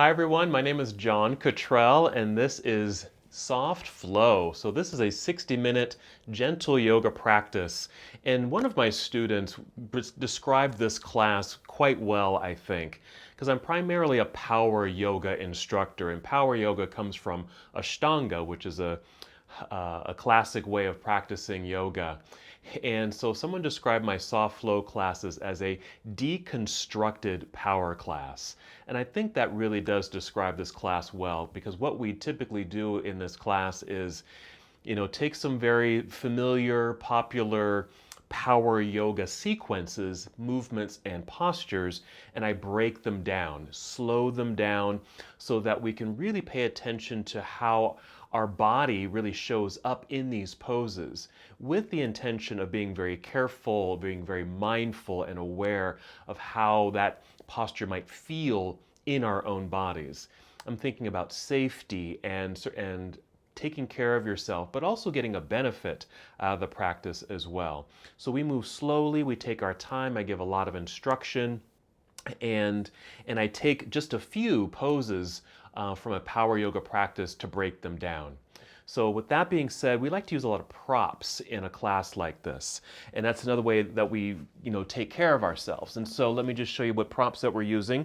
Hi everyone, my name is John Cottrell and this is Soft Flow. So this is a 60-minute gentle yoga practice. And one of my students described this class quite well, I think, because I'm primarily a power yoga instructor, and power yoga comes from Ashtanga, which is a classic way of practicing yoga. And so someone described my soft flow classes as a deconstructed power class. And I think that really does describe this class well, because what we typically do in this class is, take some very familiar, popular power yoga sequences, movements, and postures, and I break them down, slow them down, so that we can really pay attention to how our body really shows up in these poses, with the intention of being very careful, being very mindful and aware of how that posture might feel in our own bodies. I'm thinking about safety and taking care of yourself, but also getting a benefit out of the practice as well. So we move slowly, we take our time, I give a lot of instruction, and I take just a few poses from a power yoga practice to break them down. So with that being said, we like to use a lot of props in a class like this. And that's another way that we, take care of ourselves. And so let me just show you what props that we're using.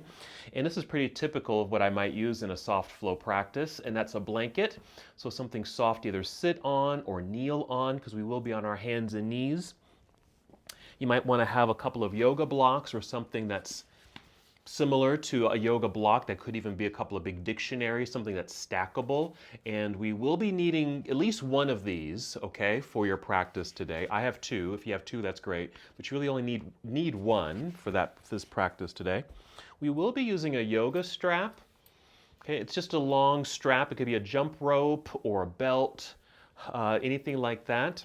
And this is pretty typical of what I might use in a soft flow practice, and that's a blanket. So something soft to either sit on or kneel on, because we will be on our hands and knees. You might want to have a couple of yoga blocks or something that's similar to a yoga block. That could even be a couple of big dictionaries, something that's stackable. And we will be needing at least one of these, okay, for your practice today. I have two. If you have two, that's great. But you really only need one for this practice today. We will be using a yoga strap. Okay, it's just a long strap. It could be a jump rope or a belt, anything like that.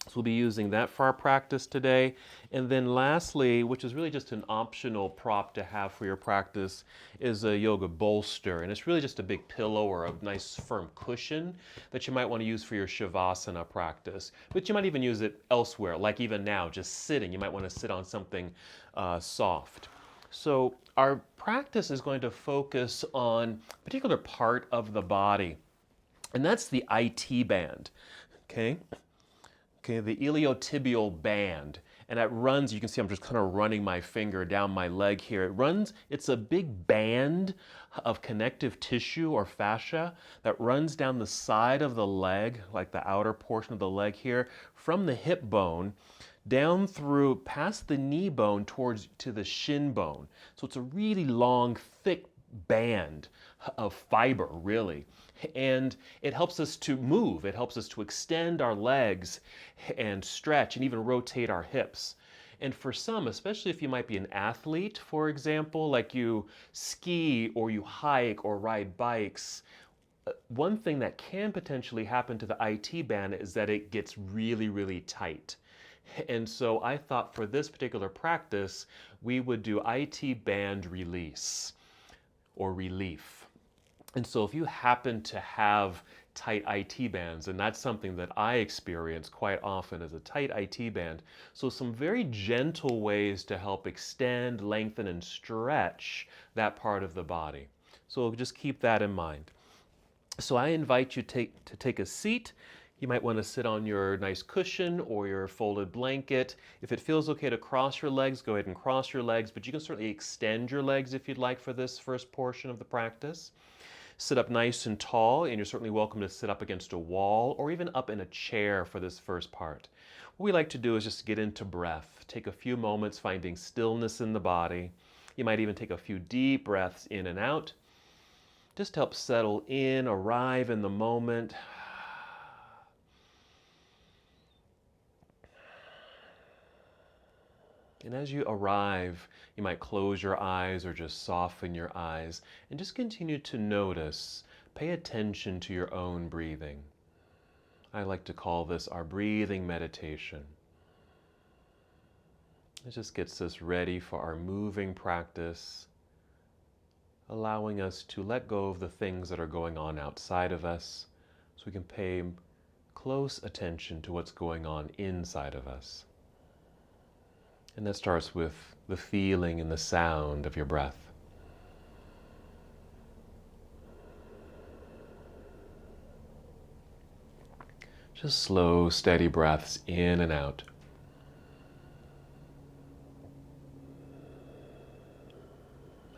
So we'll be using that for our practice today. And then lastly, which is really just an optional prop to have for your practice, is a yoga bolster. And it's really just a big pillow or a nice firm cushion that you might want to use for your Shavasana practice. But you might even use it elsewhere, like even now, just sitting. You might want to sit on something soft. So our practice is going to focus on a particular part of the body, and that's the IT band, okay? Okay, the illiotibial band. And that runs, you can see I'm just kind of running my finger down my leg here. It's a big band of connective tissue or fascia that runs down the side of the leg, like the outer portion of the leg here, from the hip bone down through past the knee bone to the shin bone. So it's a really long, thick band of fiber, really. And it helps us to move. It helps us to extend our legs and stretch and even rotate our hips. And for some, especially if you might be an athlete, for example, like you ski or you hike or ride bikes, one thing that can potentially happen to the IT band is that it gets really, really tight. And so I thought for this particular practice, we would do IT band release or relief. And so if you happen to have tight IT bands, and that's something that I experience quite often as a tight IT band, so some very gentle ways to help extend, lengthen, and stretch that part of the body. So just keep that in mind. So I invite you to take a seat. You might want to sit on your nice cushion or your folded blanket. If it feels okay to cross your legs, go ahead and cross your legs, but you can certainly extend your legs if you'd like for this first portion of the practice. Sit up nice and tall, and you're certainly welcome to sit up against a wall or even up in a chair for this first part. What we like to do is just get into breath. Take a few moments finding stillness in the body. You might even take a few deep breaths in and out. Just help settle in, arrive in the moment. And as you arrive, you might close your eyes or just soften your eyes and just continue to notice, pay attention to your own breathing. I like to call this our breathing meditation. It just gets us ready for our moving practice, allowing us to let go of the things that are going on outside of us so we can pay close attention to what's going on inside of us. And that starts with the feeling and the sound of your breath. Just slow, steady breaths in and out.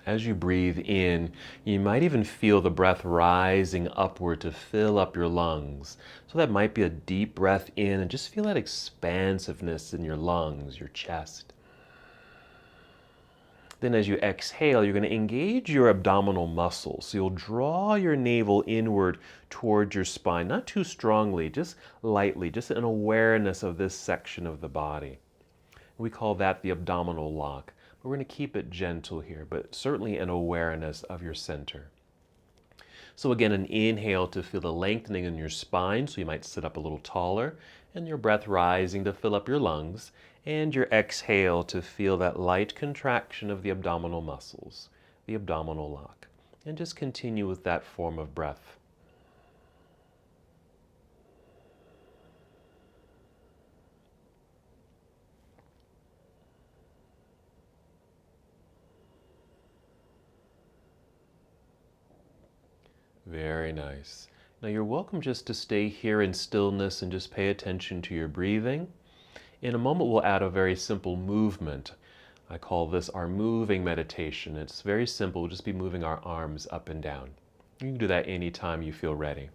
As you breathe in, you might even feel the breath rising upward to fill up your lungs. So that might be a deep breath in, and just feel that expansiveness in your lungs, your chest. Then as you exhale, you're going to engage your abdominal muscles. So you'll draw your navel inward towards your spine, not too strongly, just lightly, just an awareness of this section of the body. We call that the abdominal lock. We're going to keep it gentle here, but certainly an awareness of your center. So again, an inhale to feel the lengthening in your spine, so you might sit up a little taller, and your breath rising to fill up your lungs, and your exhale to feel that light contraction of the abdominal muscles, the abdominal lock. And just continue with that form of breath. Very nice. Now you're welcome just to stay here in stillness and just pay attention to your breathing. In a moment we'll add a very simple movement. I call this our moving meditation. It's very simple. We'll just be moving our arms up and down. You can do that anytime you feel ready.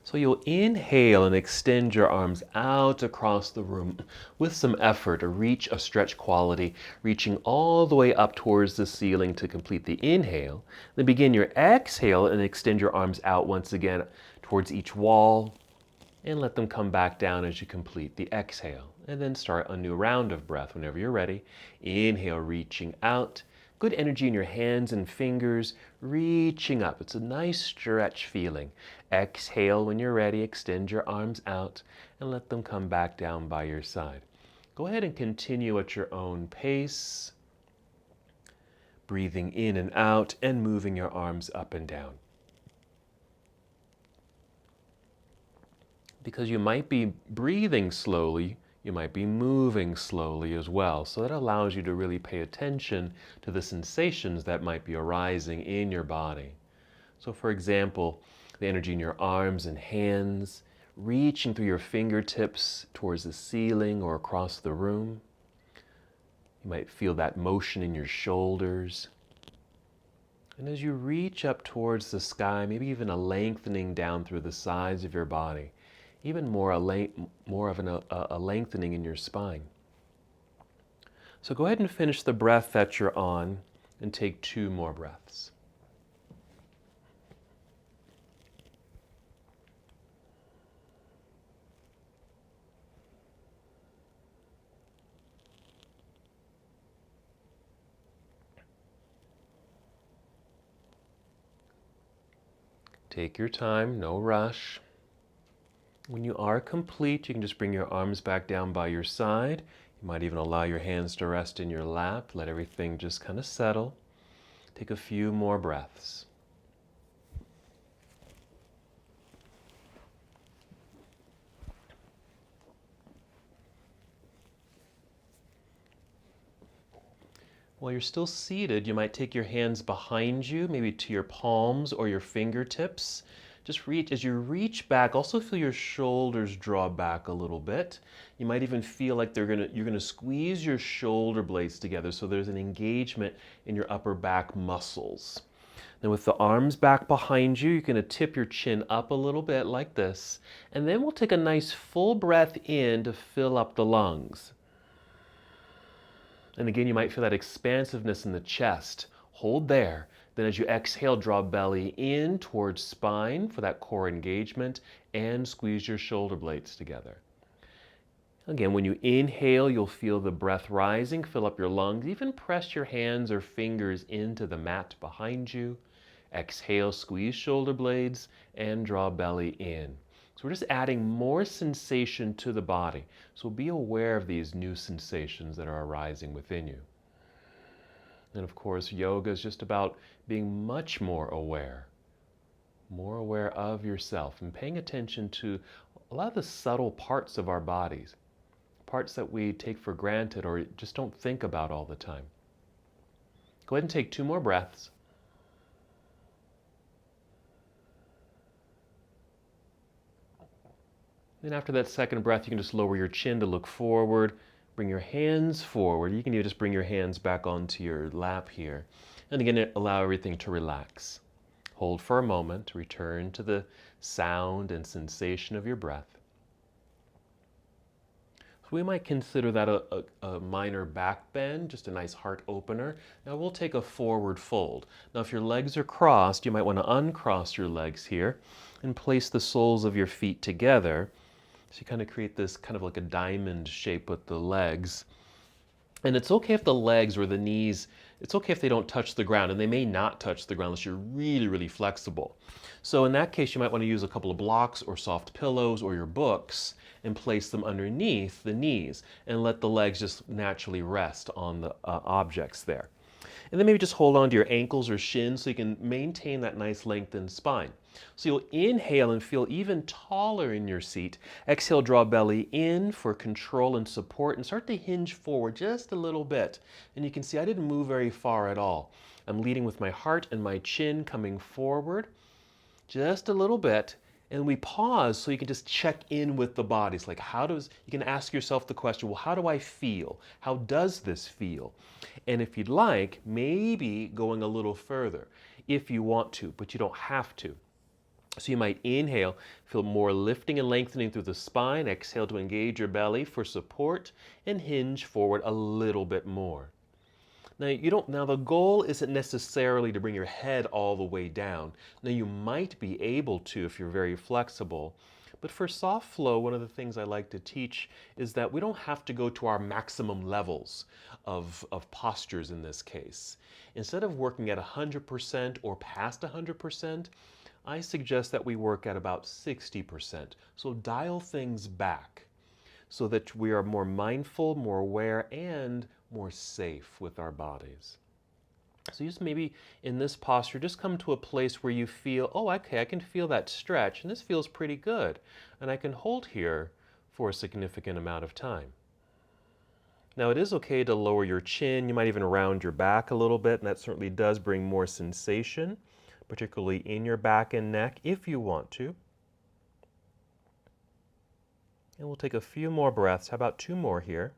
So you'll inhale and extend your arms out across the room with some effort, a reach, a stretch quality, reaching all the way up towards the ceiling to complete the inhale. Then begin your exhale and extend your arms out once again towards each wall and let them come back down as you complete the exhale. And then start a new round of breath whenever you're ready. Inhale, reaching out. Good energy in your hands and fingers, reaching up. It's a nice stretch feeling. Exhale when you're ready, extend your arms out and let them come back down by your side. Go ahead and continue at your own pace, breathing in and out and moving your arms up and down. Because you might be breathing slowly, you might be moving slowly as well. So that allows you to really pay attention to the sensations that might be arising in your body. So for example, the energy in your arms and hands, reaching through your fingertips towards the ceiling or across the room. You might feel that motion in your shoulders. And as you reach up towards the sky, maybe even a lengthening down through the sides of your body. Even more a lengthening in your spine. So go ahead and finish the breath that you're on and take 2 more breaths. Take your time, no rush. When you are complete, you can just bring your arms back down by your side. You might even allow your hands to rest in your lap. Let everything just kind of settle. Take a few more breaths. While you're still seated, you might take your hands behind you, maybe to your palms or your fingertips. Just reach, as you reach back, also feel your shoulders draw back a little bit. You might even feel like you're gonna squeeze your shoulder blades together so there's an engagement in your upper back muscles. Then with the arms back behind you, you're gonna tip your chin up a little bit like this. And then we'll take a nice full breath in to fill up the lungs. And again, you might feel that expansiveness in the chest. Hold there. Then as you exhale, draw belly in towards spine for that core engagement and squeeze your shoulder blades together. Again, when you inhale, you'll feel the breath rising, fill up your lungs, even press your hands or fingers into the mat behind you. Exhale, squeeze shoulder blades and draw belly in. So we're just adding more sensation to the body. So be aware of these new sensations that are arising within you. And of course, yoga is just about being much more aware of yourself and paying attention to a lot of the subtle parts of our bodies, parts that we take for granted or just don't think about all the time. Go ahead and take 2 more breaths. Then after that second breath, you can just lower your chin to look forward. Bring your hands forward. You can even just bring your hands back onto your lap here. And again, allow everything to relax. Hold for a moment. Return to the sound and sensation of your breath. So we might consider that a minor back bend, just a nice heart opener. Now we'll take a forward fold. Now if your legs are crossed, you might want to uncross your legs here and place the soles of your feet together. So you kind of create this kind of like a diamond shape with the legs. And it's okay if the legs or the knees, it's okay if they don't touch the ground, and they may not touch the ground unless you're really, really flexible. So in that case, you might want to use a couple of blocks or soft pillows or your books and place them underneath the knees and let the legs just naturally rest on the objects there. And then maybe just hold on to your ankles or shins so you can maintain that nice lengthened spine. So you'll inhale and feel even taller in your seat. Exhale, draw belly in for control and support and start to hinge forward just a little bit. And you can see I didn't move very far at all. I'm leading with my heart and my chin coming forward just a little bit. And we pause so you can just check in with the body. It's like, you can ask yourself the question, well, how do I feel? How does this feel? And if you'd like, maybe going a little further if you want to, but you don't have to. So you might inhale, feel more lifting and lengthening through the spine. Exhale to engage your belly for support and hinge forward a little bit more. Now the goal isn't necessarily to bring your head all the way down. Now you might be able to if you're very flexible, but for soft flow, one of the things I like to teach is that we don't have to go to our maximum levels of postures in this case. Instead of working at 100% or past 100%, I suggest that we work at about 60%. So dial things back so that we are more mindful, more aware, and more safe with our bodies. So just maybe in this posture, just come to a place where you feel, oh, okay, I can feel that stretch, and this feels pretty good. And I can hold here for a significant amount of time. Now it is okay to lower your chin. You might even round your back a little bit, and that certainly does bring more sensation, particularly in your back and neck, if you want to. And we'll take a few more breaths. How about 2 more here?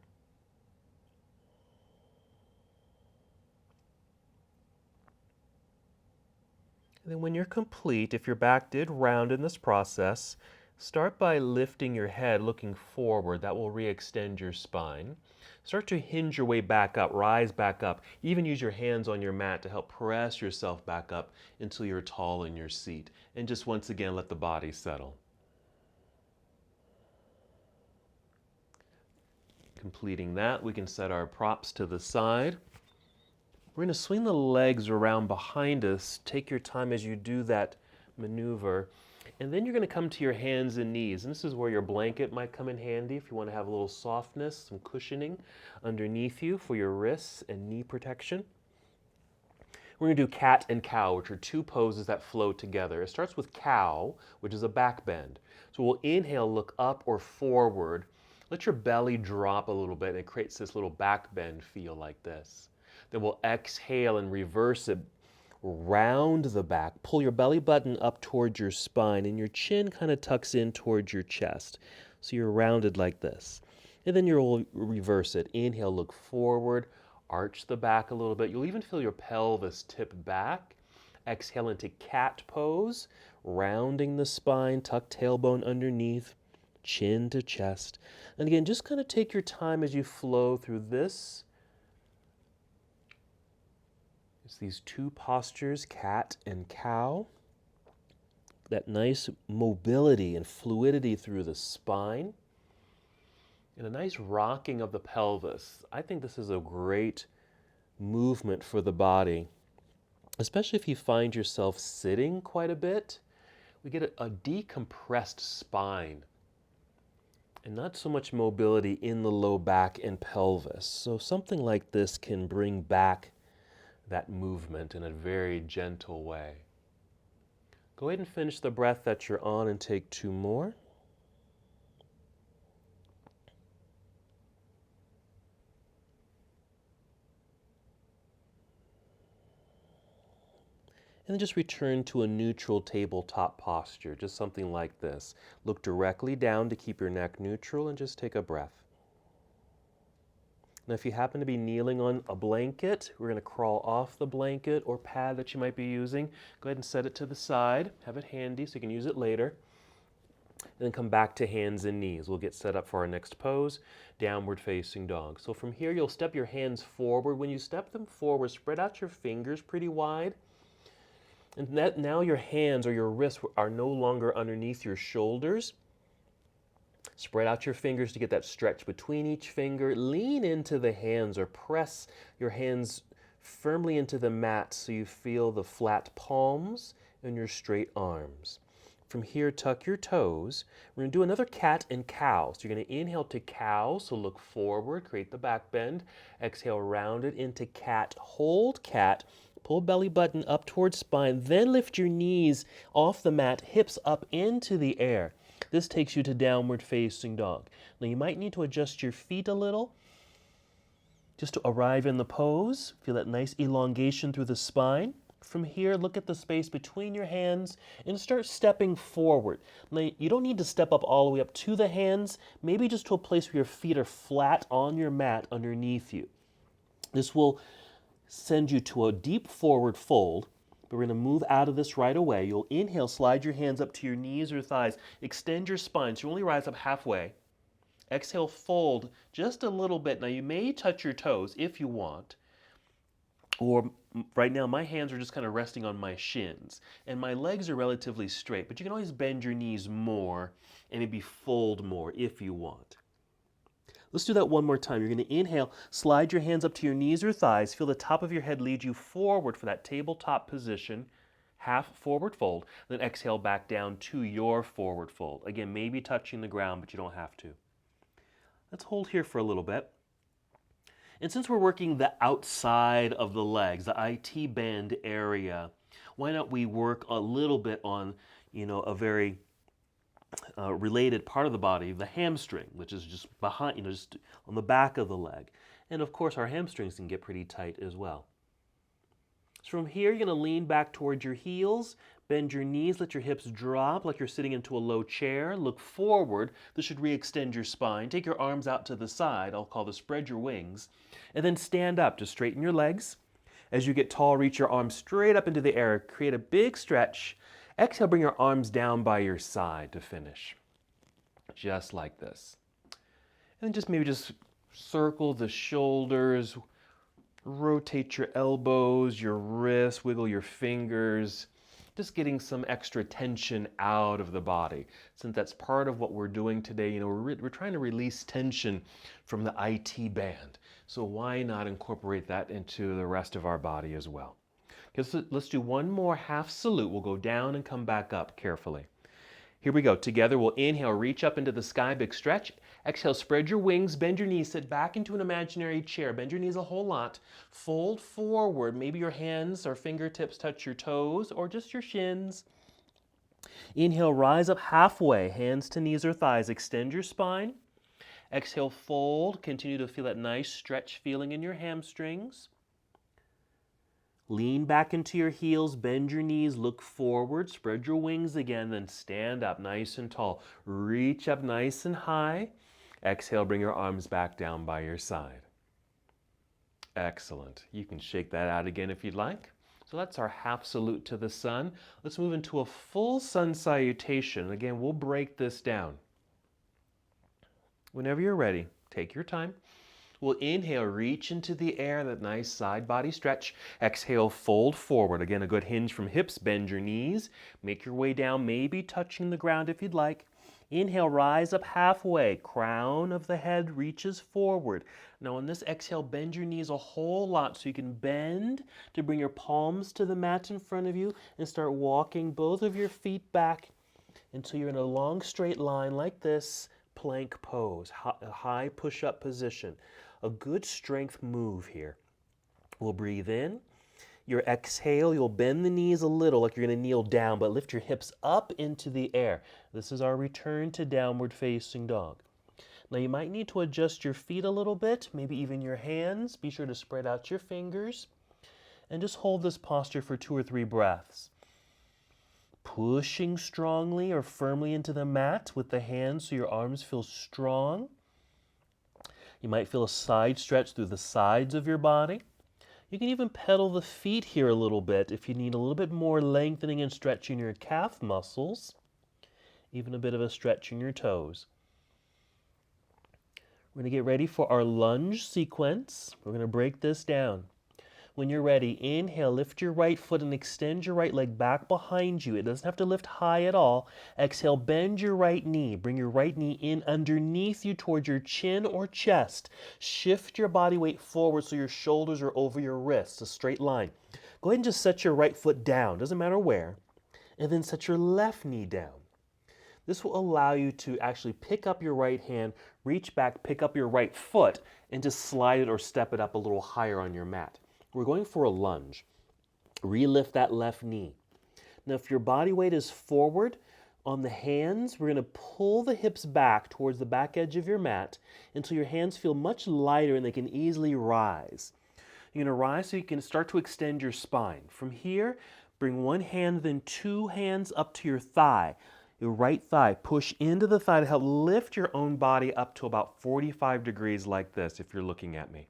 And then when you're complete, if your back did round in this process, start by lifting your head, looking forward. That will re-extend your spine. Start to hinge your way back up, rise back up. Even use your hands on your mat to help press yourself back up until you're tall in your seat. And just once again, let the body settle. Completing that, we can set our props to the side. We're going to swing the legs around behind us. Take your time as you do that maneuver. And then you're going to come to your hands and knees. And this is where your blanket might come in handy if you want to have a little softness, some cushioning underneath you for your wrists and knee protection. We're going to do cat and cow, which are 2 poses that flow together. It starts with cow, which is a back bend. So we'll inhale, look up or forward. Let your belly drop a little bit, and it creates this little back bend feel like this. Then we'll exhale and reverse it. Round the back. Pull your belly button up towards your spine, and your chin kind of tucks in towards your chest. So you're rounded like this. And then you'll reverse it. Inhale, look forward. Arch the back a little bit. You'll even feel your pelvis tip back. Exhale into cat pose. Rounding the spine. Tuck tailbone underneath. Chin to chest. And again, just kind of take your time as you flow through this. It's these 2 postures, cat and cow. That nice mobility and fluidity through the spine. And a nice rocking of the pelvis. I think this is a great movement for the body, especially if you find yourself sitting quite a bit. We get a decompressed spine and not so much mobility in the low back and pelvis. So something like this can bring back that movement in a very gentle way. Go ahead and finish the breath that you're on and take 2 more. And then just return to a neutral tabletop posture, just something like this. Look directly down to keep your neck neutral and just take a breath. Now, if you happen to be kneeling on a blanket, we're going to crawl off the blanket or pad that you might be using. Go ahead and set it to the side. Have it handy so you can use it later. And then come back to hands and knees. We'll get set up for our next pose, downward facing dog. So from here, you'll step your hands forward. When you step them forward, spread out your fingers pretty wide. And now your hands or your wrists are no longer underneath your shoulders. Spread out your fingers to get that stretch between each finger. Lean into the hands or press your hands firmly into the mat so you feel the flat palms and your straight arms. From here, tuck your toes. We're going to do another cat and cow. So you're going to inhale to cow, so look forward, create the back bend. Exhale, round it into cat. Hold cat. Pull belly button up towards spine, then lift your knees off the mat, hips up into the air. This takes you to downward facing dog. Now you might need to adjust your feet a little just to arrive in the pose. Feel that nice elongation through the spine. From here, look at the space between your hands and start stepping forward. Now, you don't need to step up all the way up to the hands, maybe just to a place where your feet are flat on your mat underneath you. This will send you to a deep forward fold, but we're going to move out of this right away. You'll inhale, slide your hands up to your knees or thighs, extend your spine, so you only rise up halfway. Exhale, fold just a little bit. Now you may touch your toes if you want, or right now my hands are just kind of resting on my shins, and my legs are relatively straight, but you can always bend your knees more and maybe fold more if you want. Let's do that one more time. You're going to inhale, slide your hands up to your knees or thighs. Feel the top of your head lead you forward for that tabletop position, half forward fold. Then exhale back down to your forward fold. Again, maybe touching the ground, but you don't have to. Let's hold here for a little bit. And since we're working the outside of the legs, the IT band area, why not we work a little bit on, a very related part of the body, the hamstring, which is just behind, just on the back of the leg. And of course, our hamstrings can get pretty tight as well. So from here, you're going to lean back towards your heels, bend your knees, let your hips drop like you're sitting into a low chair. Look forward. This should re-extend your spine. Take your arms out to the side. I'll call this spread your wings. And then stand up to straighten your legs. As you get tall, reach your arms straight up into the air. Create a big stretch. Exhale, bring your arms down by your side to finish. Just like this. And just maybe circle the shoulders, rotate your elbows, your wrists, wiggle your fingers, just getting some extra tension out of the body. Since that's part of what we're doing today, we're trying to release tension from the IT band. So why not incorporate that into the rest of our body as well? Let's do one more half salute. We'll go down and come back up carefully. Here we go. Together, we'll inhale, reach up into the sky, big stretch. Exhale, spread your wings, bend your knees, sit back into an imaginary chair. Bend your knees a whole lot. Fold forward. Maybe your hands or fingertips touch your toes or just your shins. Inhale, rise up halfway, hands to knees or thighs. Extend your spine. Exhale, fold. Continue to feel that nice stretch feeling in your hamstrings. Lean back into your heels, bend your knees, look forward, spread your wings again, then stand up nice and tall. Reach up nice and high. Exhale, bring your arms back down by your side. Excellent. You can shake that out again if you'd like. So that's our half salute to the sun. Let's move into a full sun salutation. Again, we'll break this down. Whenever you're ready, take your time. We'll inhale, reach into the air, that nice side body stretch. Exhale, fold forward. Again, a good hinge from hips. Bend your knees. Make your way down, maybe touching the ground if you'd like. Inhale, rise up halfway. Crown of the head reaches forward. Now on this exhale, bend your knees a whole lot so you can bend to bring your palms to the mat in front of you and start walking both of your feet back until you're in a long straight line like this. Plank pose, a high push-up position. A good strength move here. We'll breathe in. Your exhale, you'll bend the knees a little like you're going to kneel down, but lift your hips up into the air. This is our return to downward facing dog. Now you might need to adjust your feet a little bit, maybe even your hands. Be sure to spread out your fingers. And just hold this posture for 2 or 3 breaths. Pushing strongly or firmly into the mat with the hands so your arms feel strong. You might feel a side stretch through the sides of your body. You can even pedal the feet here a little bit if you need a little bit more lengthening and stretching your calf muscles. Even a bit of a stretch in your toes. We're going to get ready for our lunge sequence. We're going to break this down. When you're ready, inhale, lift your right foot and extend your right leg back behind you. It doesn't have to lift high at all. Exhale, bend your right knee. Bring your right knee in underneath you towards your chin or chest. Shift your body weight forward so your shoulders are over your wrists, a straight line. Go ahead and just set your right foot down, doesn't matter where, and then set your left knee down. This will allow you to actually pick up your right hand, reach back, pick up your right foot, and just slide it or step it up a little higher on your mat. We're going for a lunge. Relift that left knee. Now, if your body weight is forward on the hands, we're going to pull the hips back towards the back edge of your mat until your hands feel much lighter and they can easily rise. You're going to rise so you can start to extend your spine. From here, bring one hand, then 2 hands up to your thigh. Your right thigh, push into the thigh to help lift your own body up to about 45 degrees like this if you're looking at me.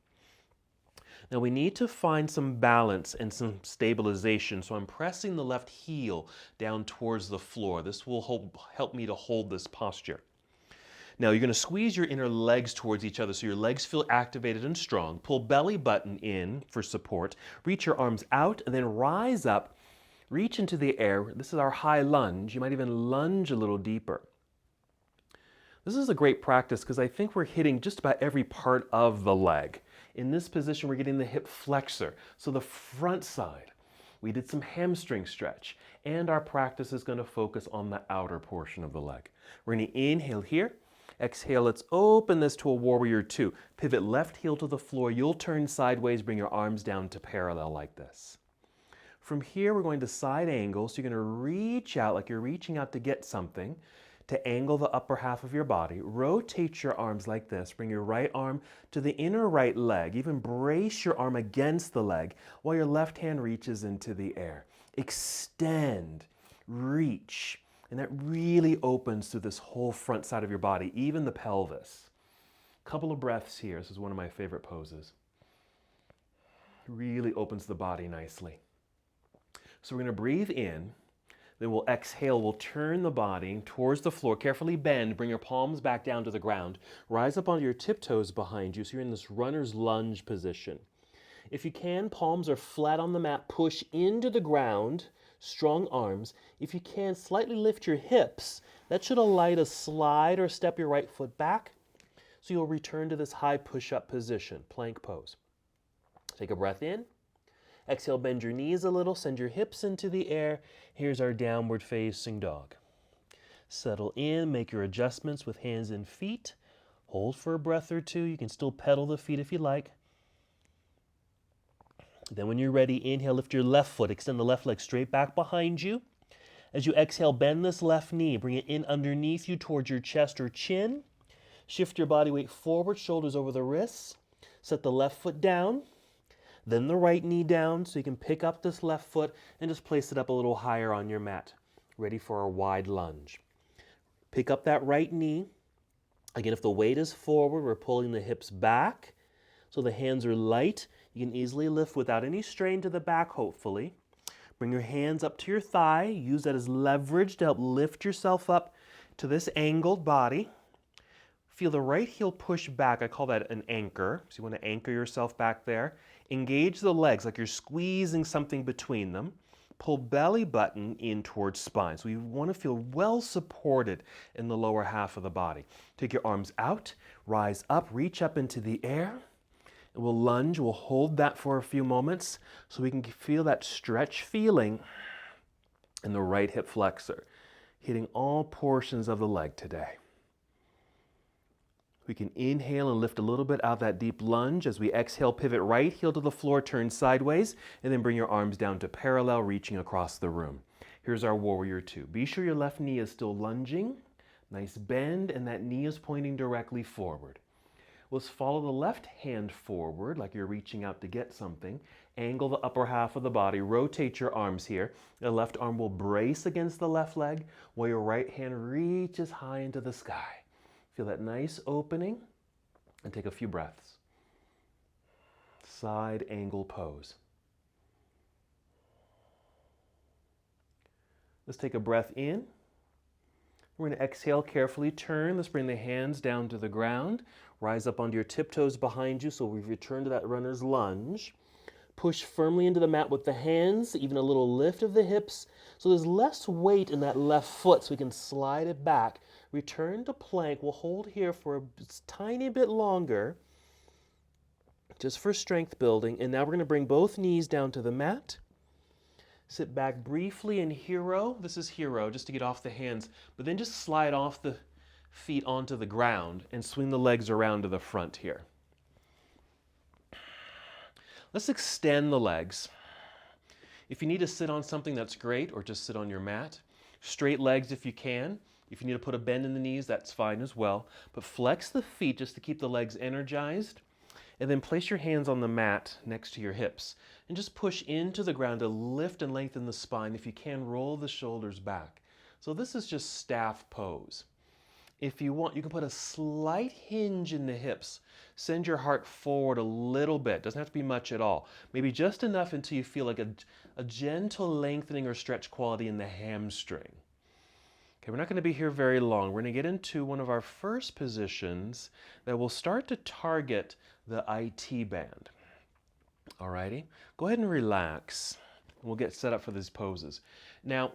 Now we need to find some balance and some stabilization, so I'm pressing the left heel down towards the floor. This will help me to hold this posture. Now you're going to squeeze your inner legs towards each other so your legs feel activated and strong. Pull belly button in for support. Reach your arms out and then rise up. Reach into the air. This is our high lunge. You might even lunge a little deeper. This is a great practice because I think we're hitting just about every part of the leg. In this position, we're getting the hip flexor, so the front side. We did some hamstring stretch, and our practice is going to focus on the outer portion of the leg. We're going to inhale here. Exhale, let's open this to a warrior 2. Pivot left heel to the floor. You'll turn sideways, bring your arms down to parallel like this. From here, we're going to side angle, so you're going to reach out like you're reaching out to get something, to angle the upper half of your body. Rotate your arms like this. Bring your right arm to the inner right leg. Even brace your arm against the leg while your left hand reaches into the air. Extend, reach, and that really opens through this whole front side of your body, even the pelvis. Couple of breaths here. This is one of my favorite poses. Really opens the body nicely. So we're going to breathe in. Then we'll exhale, we'll turn the body towards the floor, carefully bend, bring your palms back down to the ground, rise up onto your tiptoes behind you so you're in this runner's lunge position. If you can, palms are flat on the mat, push into the ground, strong arms. If you can, slightly lift your hips. That should allow you to slide or step your right foot back so you'll return to this high push-up position, plank pose. Take a breath in. Exhale, bend your knees a little, send your hips into the air. Here's our downward facing dog. Settle in, make your adjustments with hands and feet. Hold for a breath or 2. You can still pedal the feet if you like. Then when you're ready, inhale, lift your left foot, extend the left leg straight back behind you. As you exhale, bend this left knee, bring it in underneath you towards your chest or chin. Shift your body weight forward, shoulders over the wrists. Set the left foot down. Then the right knee down so you can pick up this left foot and just place it up a little higher on your mat. Ready for our wide lunge. Pick up that right knee. Again, if the weight is forward, we're pulling the hips back so the hands are light. You can easily lift without any strain to the back, hopefully. Bring your hands up to your thigh. Use that as leverage to help lift yourself up to this angled body. Feel the right heel push back. I call that an anchor. So you want to anchor yourself back there. Engage the legs like you're squeezing something between them. Pull belly button in towards spine. So you want to feel well supported in the lower half of the body. Take your arms out, rise up, reach up into the air. And we'll lunge. We'll hold that for a few moments so we can feel that stretch feeling in the right hip flexor, hitting all portions of the leg today. We can inhale and lift a little bit out of that deep lunge. As we exhale, pivot right heel to the floor, turn sideways, and then bring your arms down to parallel, reaching across the room. Here's our warrior 2. Be sure your left knee is still lunging. Nice bend, and that knee is pointing directly forward. was follow the left hand forward like you're reaching out to get something. Angle the upper half of the body. Rotate your arms here. The left arm will brace against the left leg while your right hand reaches high into the sky. Feel that nice opening and take a few breaths. Side angle pose. Let's take a breath in. We're going to exhale, carefully turn. Let's bring the hands down to the ground. Rise up onto your tiptoes behind you so we've returned to that runner's lunge. Push firmly into the mat with the hands, even a little lift of the hips. So there's less weight in that left foot so we can slide it back. Return to plank. We'll hold here for a tiny bit longer, just for strength building. And now we're going to bring both knees down to the mat. Sit back briefly in hero. This is hero, just to get off the hands. But then just slide off the feet onto the ground and swing the legs around to the front here. Let's extend the legs. If you need to sit on something, that's great, or just sit on your mat. Straight legs if you can. If you need to put a bend in the knees, that's fine as well. But flex the feet just to keep the legs energized. And then place your hands on the mat next to your hips. And just push into the ground to lift and lengthen the spine. If you can, roll the shoulders back. So this is just staff pose. If you want, you can put a slight hinge in the hips. Send your heart forward a little bit. Doesn't have to be much at all. Maybe just enough until you feel like a gentle lengthening or stretch quality in the hamstring. Okay, we're not going to be here very long. We're going to get into one of our first positions that will start to target the IT band. Alrighty, go ahead and relax. We'll get set up for these poses. Now,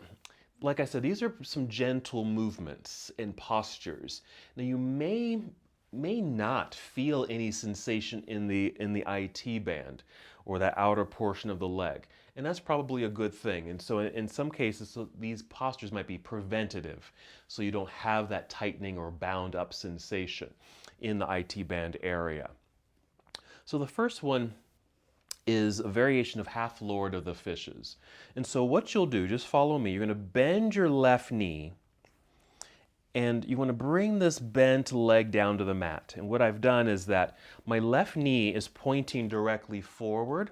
like I said, these are some gentle movements and postures. Now you may not feel any sensation in the IT band or that outer portion of the leg. And that's probably a good thing. And so in some cases, so these postures might be preventative. So you don't have that tightening or bound up sensation in the IT band area. So the first one is a variation of half Lord of the Fishes. And so what you'll do, just follow me, you're going to bend your left knee and you want to bring this bent leg down to the mat. And what I've done is that my left knee is pointing directly forward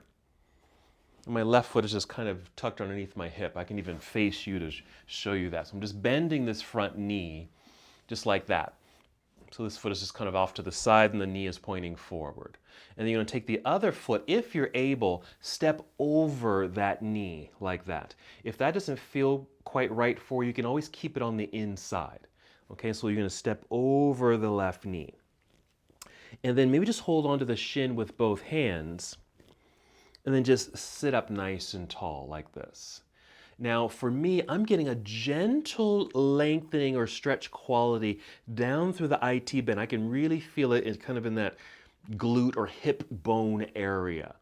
and my left foot is just kind of tucked underneath my hip. I can even face you to show you that. So I'm just bending this front knee just like that. So this foot is just kind of off to the side and the knee is pointing forward. And then you're going to take the other foot, if you're able, step over that knee like that. If that doesn't feel quite right for you, you can always keep it on the inside. Okay, so you're going to step over the left knee. And then maybe just hold onto the shin with both hands. And then just sit up nice and tall like this. Now, for me, I'm getting a gentle lengthening or stretch quality down through the IT band. I can really feel it kind of in that glute or hip bone area.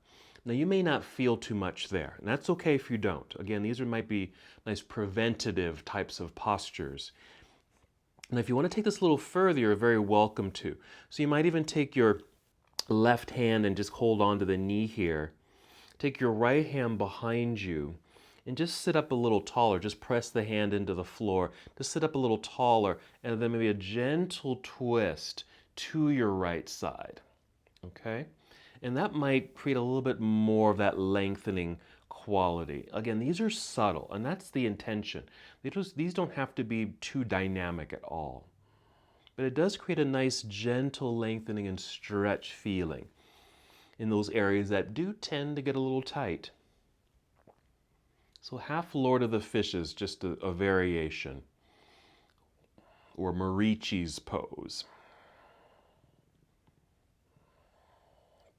Now, you may not feel too much there, and that's okay if you don't. Again, these might be nice preventative types of postures. Now, if you want to take this a little further, you're very welcome to. So you might even take your left hand and just hold on to the knee here. Take your right hand behind you and just sit up a little taller. Just press the hand into the floor. Just sit up a little taller and then maybe a gentle twist to your right side. Okay? And that might create a little bit more of that lengthening quality. Again, these are subtle and that's the intention. These don't have to be too dynamic at all. But it does create a nice gentle lengthening and stretch feeling in those areas that do tend to get a little tight. So half Lord of the Fishes, just a variation, or Marici's pose.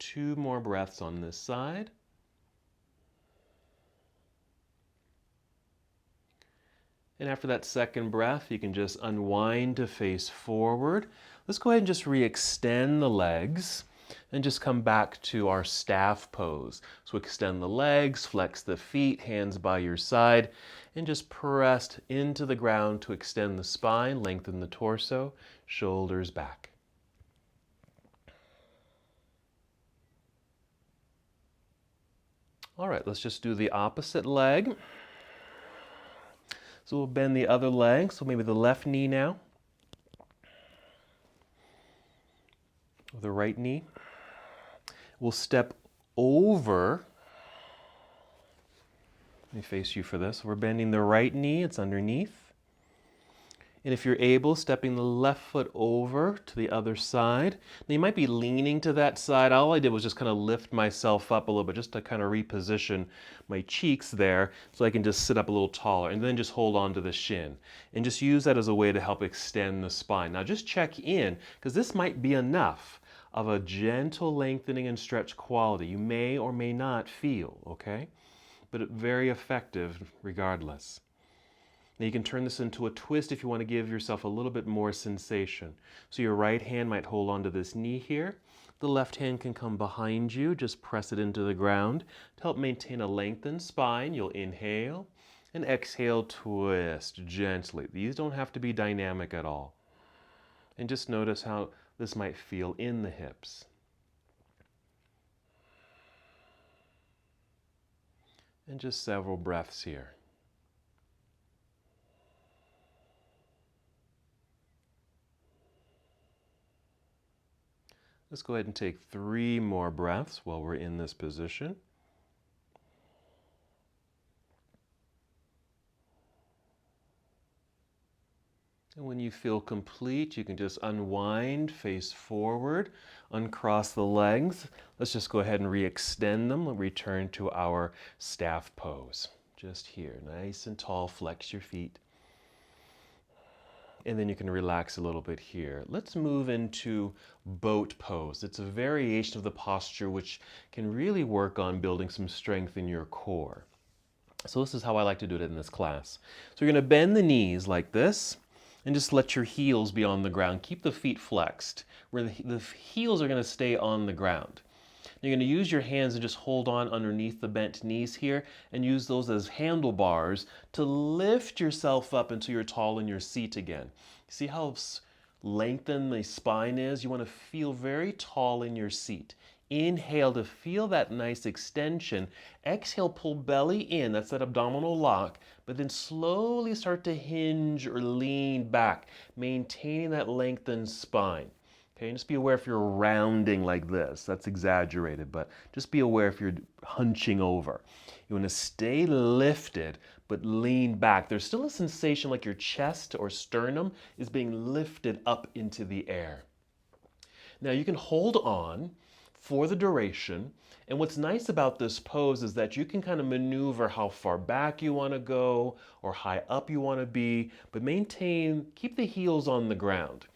2 more breaths on this side. And after that second breath, you can just unwind to face forward. Let's go ahead and just re-extend the legs and just come back to our staff pose. So extend the legs, flex the feet, hands by your side, and just press into the ground to extend the spine, lengthen the torso, shoulders back. All right, let's just do the opposite leg. So we'll bend the other leg, so maybe the left knee now. the right knee. We'll step over. Let me face you for this. We're bending the right knee, it's underneath. And if you're able, stepping the left foot over to the other side. Now you might be leaning to that side. All I did was just kind of lift myself up a little bit just to kind of reposition my cheeks there so I can just sit up a little taller, and then just hold on to the shin. And just use that as a way to help extend the spine. Now just check in, because this might be enough of a gentle lengthening and stretch quality. You may or may not feel, okay? But very effective regardless. Now you can turn this into a twist if you want to give yourself a little bit more sensation. So your right hand might hold onto this knee here. The left hand can come behind you, just press it into the ground to help maintain a lengthened spine. You'll inhale and exhale, twist gently. These don't have to be dynamic at all. And just notice how this might feel in the hips. And just several breaths here. Let's go ahead and take 3 more breaths while we're in this position. And when you feel complete, you can just unwind, face forward, uncross the legs. Let's just go ahead and re-extend them and return to our staff pose. Just here, nice and tall, flex your feet. And then you can relax a little bit here. Let's move into boat pose. It's a variation of the posture which can really work on building some strength in your core. So this is how I like to do it in this class. So you're going to bend the knees like this and just let your heels be on the ground. Keep the feet flexed, where the heels are going to stay on the ground. You're going to use your hands and just hold on underneath the bent knees here and use those as handlebars to lift yourself up until you're tall in your seat again. See how lengthened the spine is? You want to feel very tall in your seat. Inhale to feel that nice extension. Exhale, pull belly in. That's that abdominal lock. But then slowly start to hinge or lean back, maintaining that lengthened spine. Okay, and just be aware if you're rounding like this. That's exaggerated, but just be aware if you're hunching over. You want to stay lifted, but lean back. There's still a sensation like your chest or sternum is being lifted up into the air. Now you can hold on for the duration. And what's nice about this pose is that you can kind of maneuver how far back you want to go or high up you want to be, but keep the heels on the ground.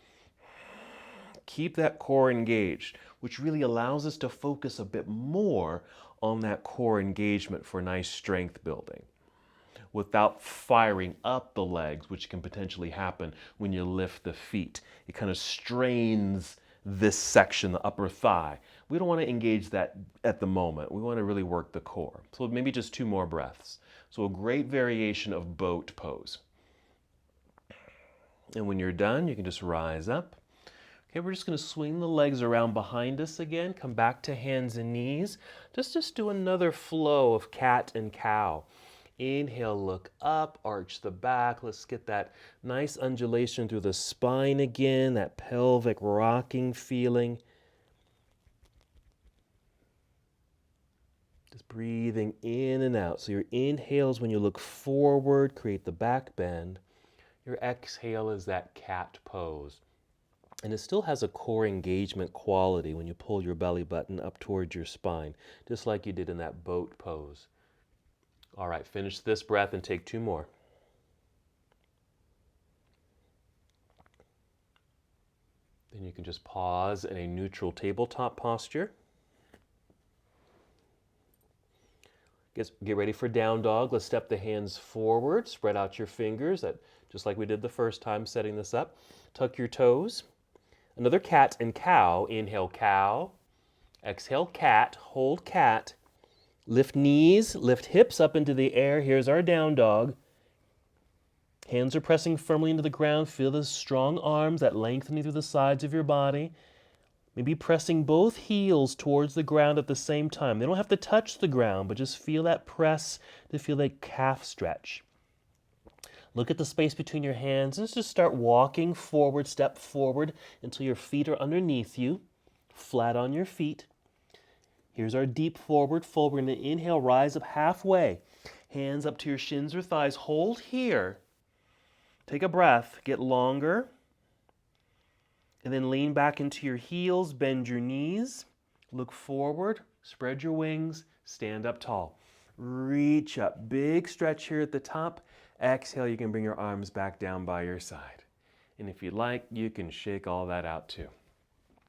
Keep that core engaged, which really allows us to focus a bit more on that core engagement for nice strength building without firing up the legs, which can potentially happen when you lift the feet. It kind of strains this section, the upper thigh. We don't want to engage that at the moment. We want to really work the core. So maybe just 2 more breaths. So a great variation of boat pose. And when you're done, you can just rise up. Okay, we're just going to swing the legs around behind us again, come back to hands and knees. Just do another flow of cat and cow. Inhale, look up, arch the back. Let's get that nice undulation through the spine again, that pelvic rocking feeling. Just breathing in and out. So your inhales when you look forward, create the back bend. Your exhale is that cat pose. And it still has a core engagement quality when you pull your belly button up towards your spine, just like you did in that boat pose. All right, finish this breath and take 2 more. Then you can just pause in a neutral tabletop posture. Get ready for down dog. Let's step the hands forward, spread out your fingers, just like we did the first time setting this up. Tuck your toes. Another cat and cow. Inhale, cow. Exhale, cat. Hold cat. Lift knees, lift hips up into the air. Here's our down dog. Hands are pressing firmly into the ground. Feel the strong arms, that lengthening through the sides of your body. Maybe pressing both heels towards the ground at the same time. They don't have to touch the ground, but just feel that press to feel that calf stretch. Look at the space between your hands. Let's just start walking forward, step forward until your feet are underneath you. flat on your feet. Here's our deep forward fold. We're going to inhale, rise up halfway. Hands up to your shins or thighs. Hold here. Take a breath. Get longer. And then lean back into your heels. Bend your knees. Look forward. Spread your wings. Stand up tall. Reach up. Big stretch here at the top. Exhale, you can bring your arms back down by your side. And if you'd like, you can shake all that out too.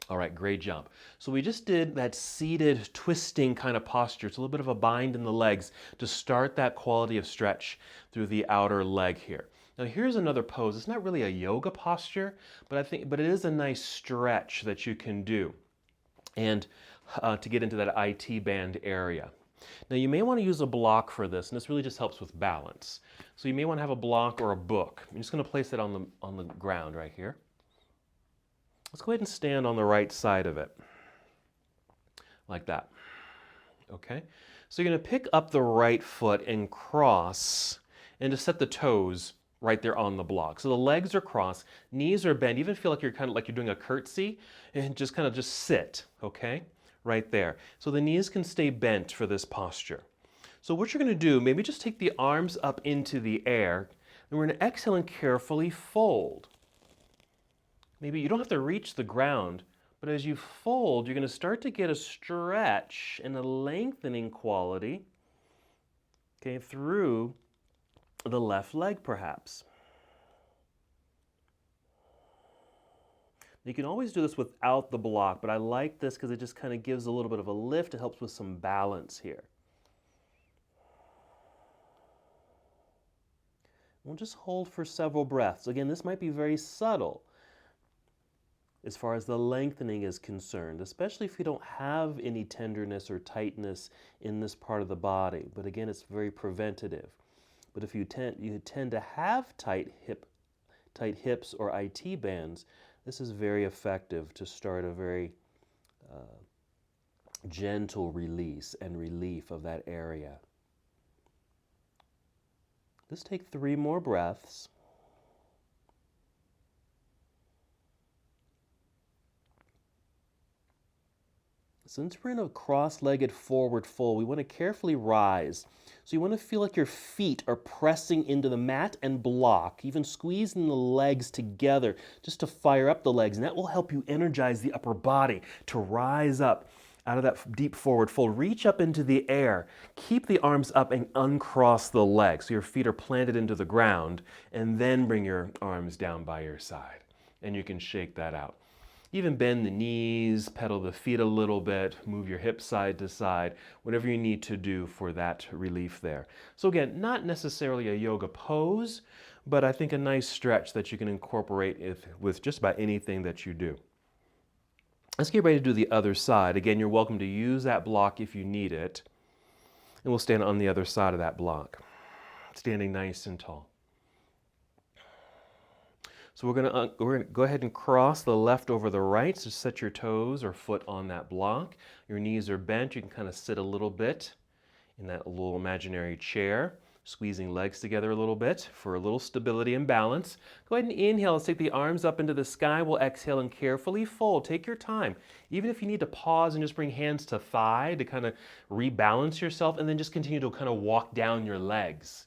All right, great job. So we just did that seated twisting kind of posture. It's a little bit of a bind in the legs to start that quality of stretch through the outer leg here. Now here's another pose. It's not really a yoga posture, but it is a nice stretch that you can do and to get into that IT band area. Now you may want to use a block for this, and this really just helps with balance. So you may want to have a block or a book. I'm just going to place it on the ground right here. Let's go ahead and stand on the right side of it, like that. Okay? So you're going to pick up the right foot and cross, and just set the toes right there on the block. So the legs are crossed, knees are bent, even feel like you're kind of like you're doing a curtsy, and just kind of just sit, okay? Right there. So the knees can stay bent for this posture. So what you're going to do, maybe just take the arms up into the air, and we're going to exhale and carefully fold. Maybe you don't have to reach the ground, but as you fold, you're going to start to get a stretch and a lengthening quality, okay, through the left leg perhaps. You can always do this without the block, but I like this because it just kind of gives a little bit of a lift. It helps with some balance here. We'll just hold for several breaths. Again, this might be very subtle as far as the lengthening is concerned, especially if you don't have any tenderness or tightness in this part of the body. But again, it's very preventative. But if you tend to have tight hips or IT bands, this is very effective to start a very gentle release and relief of that area. Let's take 3 more breaths. Since we're in a cross-legged forward fold, we want to carefully rise. So you want to feel like your feet are pressing into the mat and block, even squeezing the legs together just to fire up the legs. And that will help you energize the upper body to rise up out of that deep forward fold. Reach up into the air. Keep the arms up and uncross the legs so your feet are planted into the ground, and then bring your arms down by your side. And you can shake that out. Even bend the knees, pedal the feet a little bit, move your hips side to side, whatever you need to do for that relief there. So again, not necessarily a yoga pose, but I think a nice stretch that you can incorporate with just about anything that you do. Let's get ready to do the other side. Again, you're welcome to use that block if you need it. And we'll stand on the other side of that block, standing nice and tall. So we're going to go ahead and cross the left over the right. So set your toes or foot on that block. Your knees are bent. You can kind of sit a little bit in that little imaginary chair, squeezing legs together a little bit for a little stability and balance. Go ahead and inhale. Let's take the arms up into the sky. We'll exhale and carefully fold. Take your time. Even if you need to pause and just bring hands to thigh to kind of rebalance yourself, and then just continue to kind of walk down your legs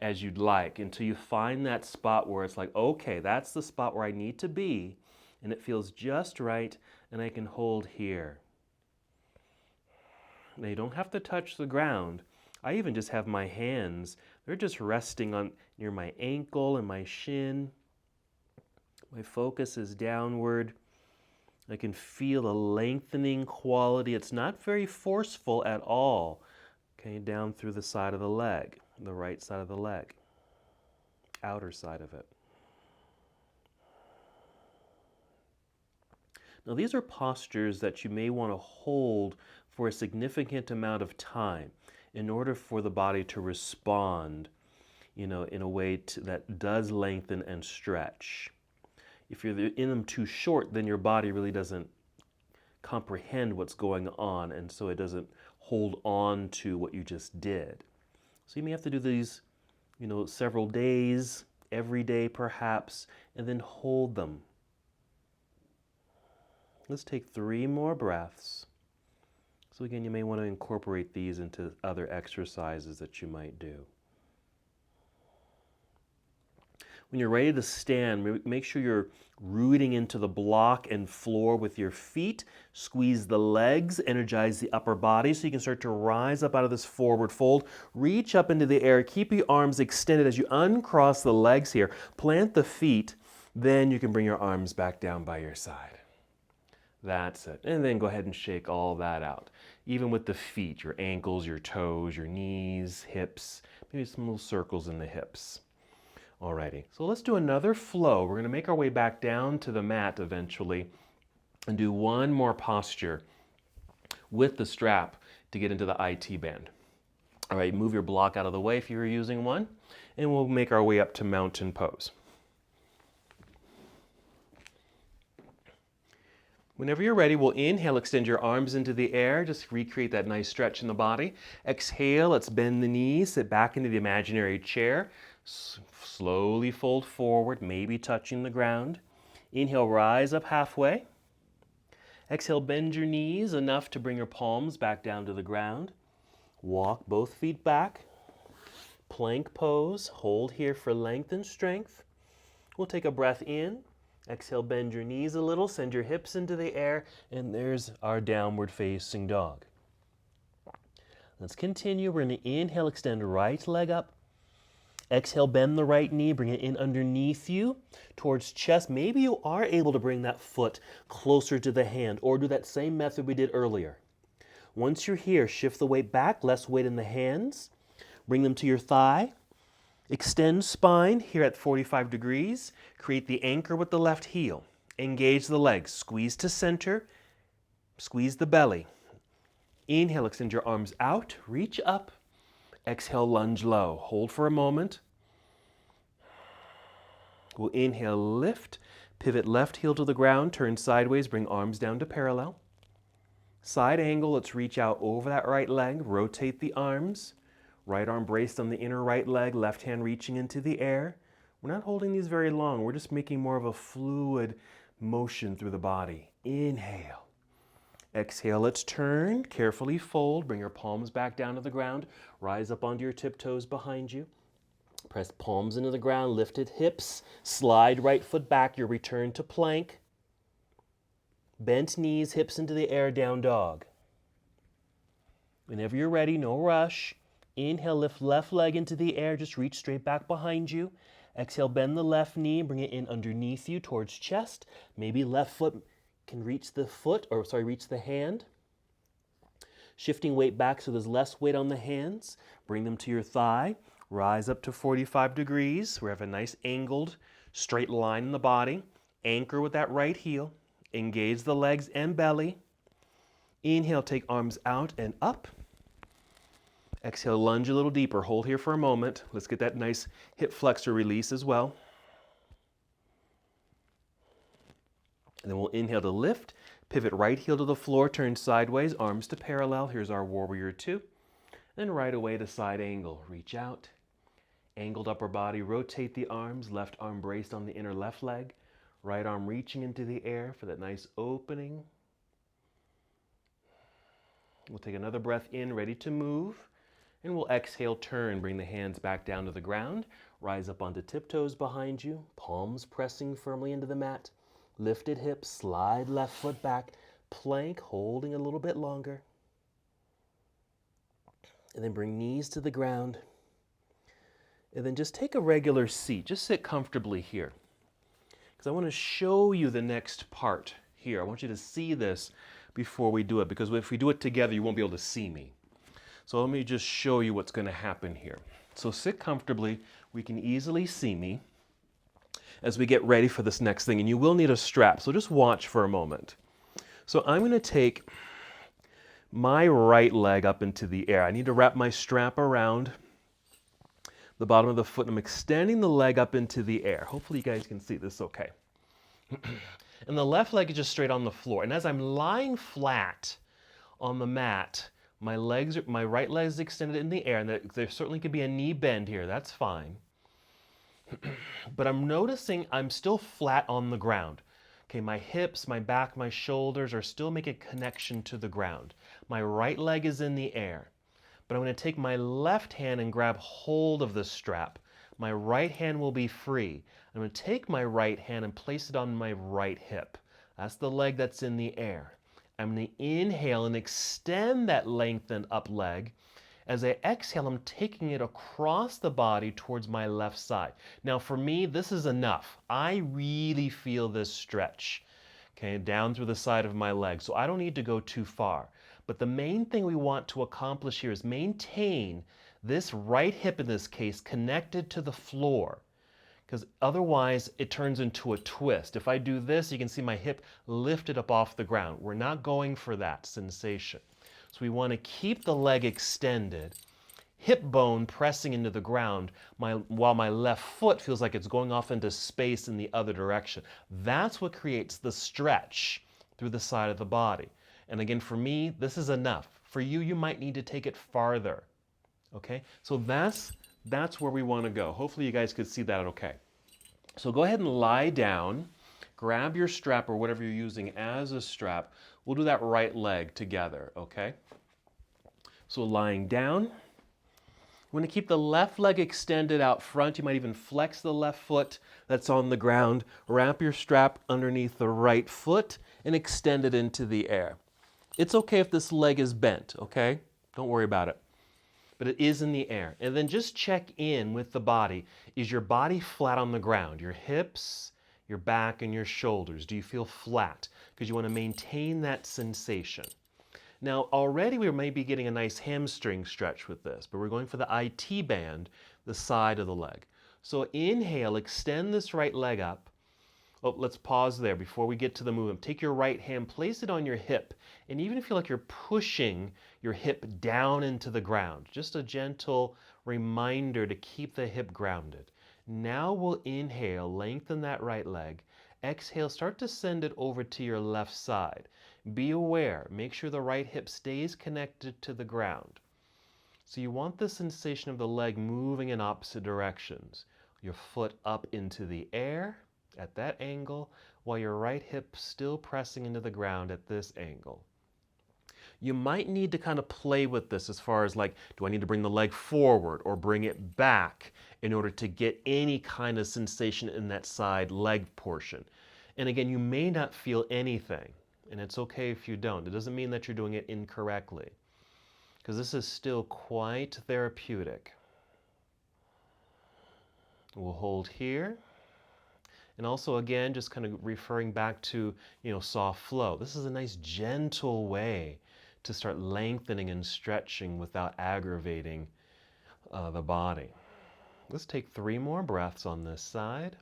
as you'd like until you find that spot where it's like, okay, that's the spot where I need to be, and it feels just right, and I can hold here. Now you don't have to touch the ground. I even just have my hands, they're just resting on near my ankle and my shin. My focus is downward. I can feel a lengthening quality. It's not very forceful at all. Okay, down through the side of the leg. The right side of the leg, outer side of it. Now these are postures that you may want to hold for a significant amount of time in order for the body to respond, in a way that does lengthen and stretch. If you're in them too short, then your body really doesn't comprehend what's going on, and so it doesn't hold on to what you just did. So you may have to do these, several days, every day perhaps, and then hold them. Let's take 3 more breaths. So again, you may want to incorporate these into other exercises that you might do. When you're ready to stand, make sure you're rooting into the block and floor with your feet. Squeeze the legs, energize the upper body so you can start to rise up out of this forward fold. Reach up into the air. Keep your arms extended as you uncross the legs here. Plant the feet. Then you can bring your arms back down by your side. That's it. And then go ahead and shake all that out. Even with the feet, your ankles, your toes, your knees, hips, maybe some little circles in the hips. Alrighty, so let's do another flow. We're going to make our way back down to the mat eventually and do one more posture with the strap to get into the IT band. All right, move your block out of the way if you're using one, and we'll make our way up to mountain pose. Whenever you're ready, we'll inhale, extend your arms into the air, just recreate that nice stretch in the body. Exhale, let's bend the knees, sit back into the imaginary chair. Slowly fold forward, maybe touching the ground. Inhale, rise up halfway. Exhale, bend your knees enough to bring your palms back down to the ground. Walk both feet back. Plank pose, hold here for length and strength. We'll take a breath in. Exhale, bend your knees a little, send your hips into the air, and there's our downward facing dog. Let's continue. We're going to inhale, extend right leg up. Exhale, bend the right knee, bring it in underneath you towards chest. Maybe you are able to bring that foot closer to the hand or do that same method we did earlier. Once you're here, shift the weight back, less weight in the hands. Bring them to your thigh. Extend spine here at 45 degrees. Create the anchor with the left heel. Engage the legs. Squeeze to center. Squeeze the belly. Inhale, extend your arms out. Reach up. Exhale, lunge low. Hold for a moment. We'll inhale, lift. Pivot left heel to the ground. Turn sideways. Bring arms down to parallel. Side angle. Let's reach out over that right leg. Rotate the arms. Right arm braced on the inner right leg, left hand reaching into the air. We're not holding these very long. We're just making more of a fluid motion through the body. Inhale. Exhale, let's turn. Carefully fold. Bring your palms back down to the ground. Rise up onto your tiptoes behind you. Press palms into the ground, lifted hips. Slide right foot back, your return to plank. Bent knees, hips into the air, down dog. Whenever you're ready, no rush. Inhale, lift left leg into the air, just reach straight back behind you. Exhale, bend the left knee, bring it in underneath you towards chest. Maybe left foot can reach the hand. Shifting weight back so there's less weight on the hands. Bring them to your thigh. Rise up to 45 degrees. We have a nice angled, straight line in the body. Anchor with that right heel. Engage the legs and belly. Inhale, take arms out and up. Exhale, lunge a little deeper. Hold here for a moment. Let's get that nice hip flexor release as well. And then we'll inhale to lift. Pivot right heel to the floor, turn sideways, arms to parallel. Here's our warrior two. Then right away to side angle. Reach out. Angled upper body, rotate the arms. Left arm braced on the inner left leg. Right arm reaching into the air for that nice opening. We'll take another breath in, ready to move. And we'll exhale, turn, bring the hands back down to the ground. Rise up onto tiptoes behind you, palms pressing firmly into the mat. Lifted hips, slide left foot back. Plank, holding a little bit longer. And then bring knees to the ground. And then just take a regular seat. Just sit comfortably here. Because I want to show you the next part here. I want you to see this before we do it. Because if we do it together, you won't be able to see me. So let me just show you what's going to happen here. So sit comfortably. We can easily see me as we get ready for this next thing. And you will need a strap, so just watch for a moment. So I'm going to take my right leg up into the air. I need to wrap my strap around the bottom of the foot. I'm extending the leg up into the air. Hopefully you guys can see this okay. And the left leg is just straight on the floor. And as I'm lying flat on the mat, my right leg is extended in the air, and there certainly could be a knee bend here. That's fine. But I'm noticing I'm still flat on the ground. Okay, my hips, my back, my shoulders are still making a connection to the ground. My right leg is in the air, but I'm going to take my left hand and grab hold of the strap. My right hand will be free. I'm going to take my right hand and place it on my right hip. That's the leg that's in the air. I'm going to inhale and extend that lengthened up leg. As I exhale, I'm taking it across the body towards my left side. Now for me, this is enough. I really feel this stretch, okay, down through the side of my leg. So I don't need to go too far. But the main thing we want to accomplish here is maintain this right hip, in this case, connected to the floor. Because otherwise it turns into a twist. If I do this, you can see my hip lifted up off the ground. We're not going for that sensation. So we want to keep the leg extended, hip bone pressing into the ground, while my left foot feels like it's going off into space in the other direction. That's what creates the stretch through the side of the body. And again, for me, this is enough. For you, you might need to take it farther. Okay? So that's where we want to go. Hopefully you guys could see that okay. So go ahead and lie down, grab your strap or whatever you're using as a strap. We'll do that right leg together, okay? So lying down, we're going to keep the left leg extended out front. You might even flex the left foot that's on the ground. Wrap your strap underneath the right foot and extend it into the air. It's okay if this leg is bent, okay? Don't worry about it. But it is in the air. And then just check in with the body. Is your body flat on the ground? Your hips, your back, and your shoulders. Do you feel flat? Because you want to maintain that sensation. Now, already we may be getting a nice hamstring stretch with this, but we're going for the IT band, the side of the leg. So inhale, extend this right leg up. Oh, let's pause there before we get to the movement. Take your right hand, place it on your hip, and even feel like you're pushing your hip down into the ground. Just a gentle reminder to keep the hip grounded. Now we'll inhale, lengthen that right leg. Exhale, start to send it over to your left side. Be aware, make sure the right hip stays connected to the ground. So you want the sensation of the leg moving in opposite directions. Your foot up into the air at that angle, while your right hip still pressing into the ground at this angle. You might need to kind of play with this as far as like, do I need to bring the leg forward or bring it back in order to get any kind of sensation in that side leg portion? And again, you may not feel anything, and it's okay if you don't. It doesn't mean that you're doing it incorrectly, because this is still quite therapeutic. We'll hold here. And also, again, just kind of referring back to, soft flow. This is a nice, gentle way to start lengthening and stretching without aggravating the body. Let's take 3 more breaths on this side.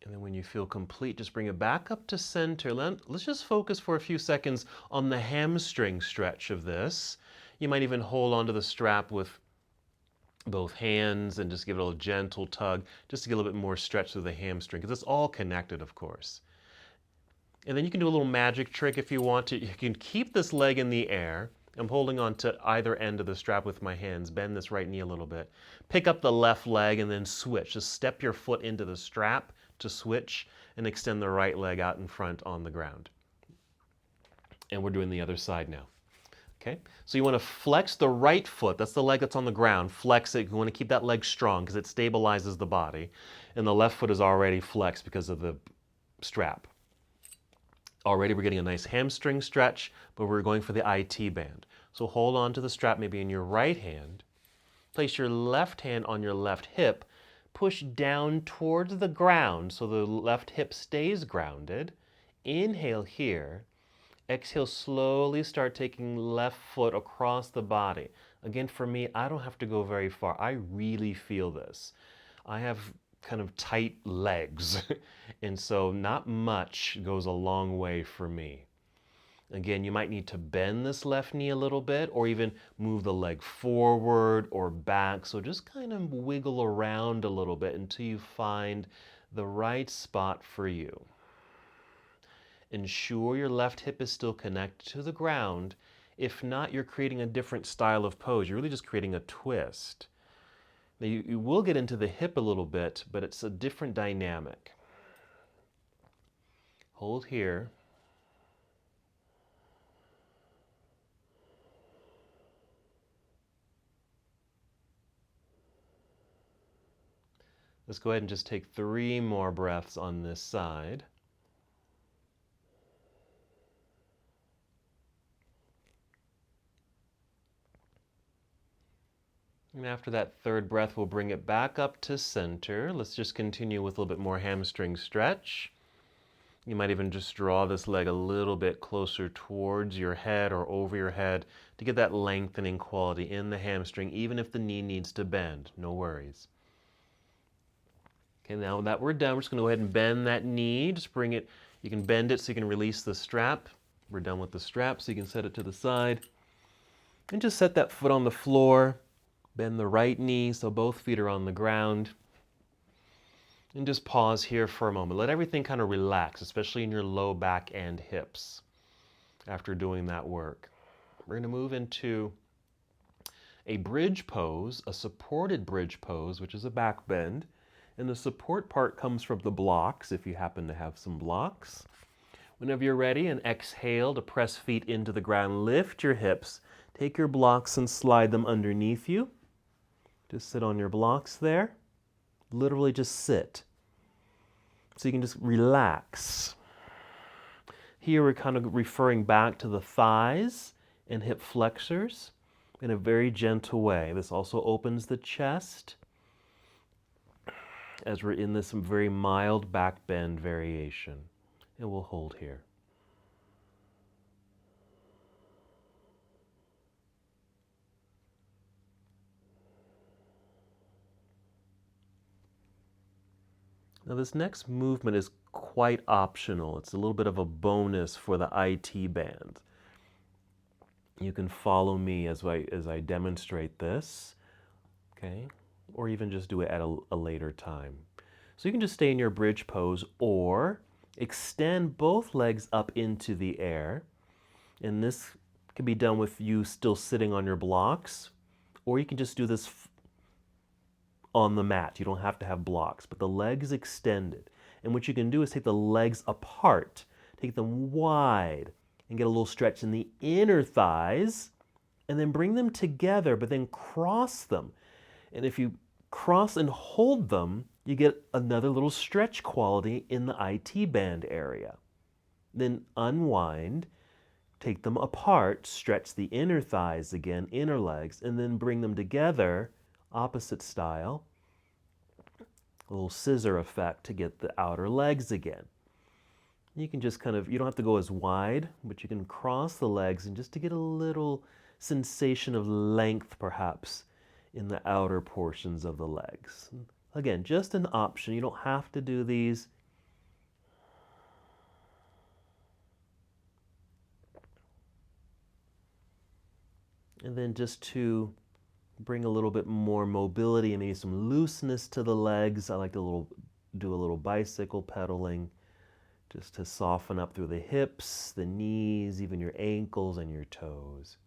And then when you feel complete, just bring it back up to center. Let's just focus for a few seconds on the hamstring stretch of this. You might even hold onto the strap with both hands and just give it a little gentle tug just to get a little bit more stretch through the hamstring, because it's all connected, of course. And then you can do a little magic trick if you want to. You can keep this leg in the air. I'm holding on to either end of the strap with my hands. Bend this right knee a little bit. Pick up the left leg and then switch. Just step your foot into the strap to switch and extend the right leg out in front on the ground. And we're doing the other side now. Okay, so you want to flex the right foot. That's the leg that's on the ground. Flex it. You want to keep that leg strong because it stabilizes the body. And the left foot is already flexed because of the strap. Already we're getting a nice hamstring stretch, but we're going for the IT band. So hold on to the strap maybe in your right hand. Place your left hand on your left hip. Push down towards the ground so the left hip stays grounded. Inhale here. Exhale, slowly start taking left foot across the body. Again, for me, I don't have to go very far. I really feel this. I have kind of tight legs, and so not much goes a long way for me. Again, you might need to bend this left knee a little bit or even move the leg forward or back. So just kind of wiggle around a little bit until you find the right spot for you. Ensure your left hip is still connected to the ground. If not, you're creating a different style of pose. You're really just creating a twist. Now you will get into the hip a little bit, but it's a different dynamic. Hold here. Let's go ahead and just take 3 more breaths on this side. And after that 3rd breath, we'll bring it back up to center. Let's just continue with a little bit more hamstring stretch. You might even just draw this leg a little bit closer towards your head or over your head to get that lengthening quality in the hamstring, even if the knee needs to bend. No worries. Okay, now that we're done, we're just going to go ahead and bend that knee. Just bring it, you can bend it so you can release the strap. We're done with the strap, so you can set it to the side. And just set that foot on the floor. Bend the right knee so both feet are on the ground. And just pause here for a moment. Let everything kind of relax, especially in your low back and hips after doing that work. We're going to move into a bridge pose, a supported bridge pose, which is a back bend. And the support part comes from the blocks, if you happen to have some blocks. Whenever you're ready, and exhale to press feet into the ground. Lift your hips. Take your blocks and slide them underneath you. Just sit on your blocks there. Literally just sit. So you can just relax. Here we're kind of referring back to the thighs and hip flexors in a very gentle way. This also opens the chest as we're in this very mild back bend variation. And we'll hold here. Now this next movement is quite optional. It's a little bit of a bonus for the IT band. You can follow me as I demonstrate this, okay? Or even just do it at a later time. So you can just stay in your bridge pose or extend both legs up into the air. And this can be done with you still sitting on your blocks, or you can just do this on the mat. You don't have to have blocks, but the legs extended. And what you can do is take the legs apart, take them wide, and get a little stretch in the inner thighs, and then bring them together, but then cross them. And if you cross and hold them, you get another little stretch quality in the IT band area. Then unwind, take them apart, stretch the inner thighs again, inner legs, and then bring them together, opposite style. A little scissor effect to get the outer legs again. You can just kind of, you don't have to go as wide, but you can cross the legs and just to get a little sensation of length perhaps in the outer portions of the legs. Again, just an option. You don't have to do these. And then just to bring a little bit more mobility and maybe some looseness to the legs, I like to do a little bicycle pedaling just to soften up through the hips, the knees, even your ankles and your toes.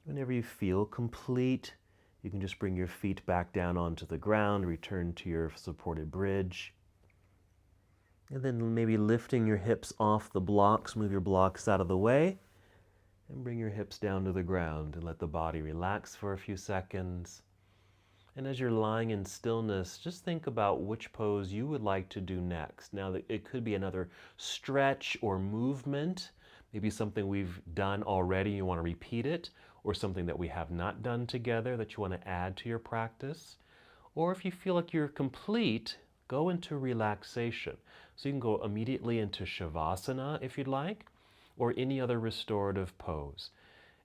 Whenever you feel complete, you can just bring your feet back down onto the ground, return to your supported bridge. And then maybe lifting your hips off the blocks, move your blocks out of the way, and bring your hips down to the ground and let the body relax for a few seconds. And as you're lying in stillness, just think about which pose you would like to do next. Now, it could be another stretch or movement, maybe something we've done already, you want to repeat it, or something that we have not done together that you want to add to your practice. Or if you feel like you're complete, go into relaxation. So you can go immediately into Shavasana if you'd like, or any other restorative pose.